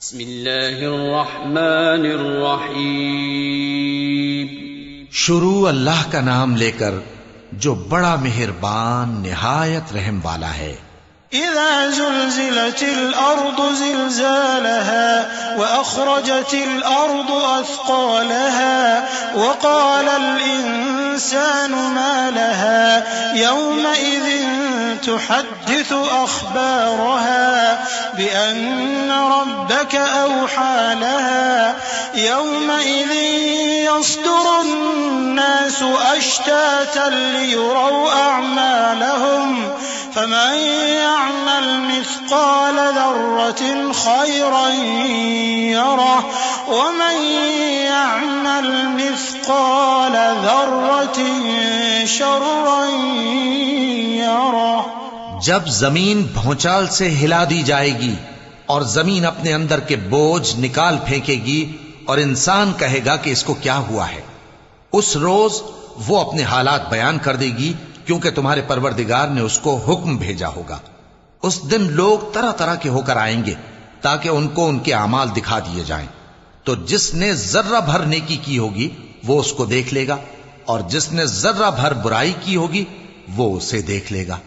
بسم اللہ الرحمن الرحیم۔ شروع اللہ کا نام لے کر جو بڑا مہربان نہایت رحم والا ہے۔ اذا زلزلت الارض زلزالها واخرجت الارض اثقالها وقال الانسان ما لها يومئذ تحدث اخبارها بان ربك اوحى لها يومئذ يصدر الناس اشتاتا ليروا اعمالهم فمن يعمل مثقال ذرة خيرا يره ومن يعمل مثقال ذرة شرا يره۔ جب زمین بھونچال سے ہلا دی جائے گی اور زمین اپنے اندر کے بوجھ نکال پھینکے گی اور انسان کہے گا کہ اس کو کیا ہوا ہے، اس روز وہ اپنے حالات بیان کر دے گی کیونکہ تمہارے پروردگار نے اس کو حکم بھیجا ہوگا۔ اس دن لوگ طرح طرح کے ہو کر آئیں گے تاکہ ان کو ان کے اعمال دکھا دیے جائیں، تو جس نے ذرہ بھر نیکی کی ہوگی وہ اس کو دیکھ لے گا، اور جس نے ذرہ بھر برائی کی ہوگی وہ اسے دیکھ لے گا۔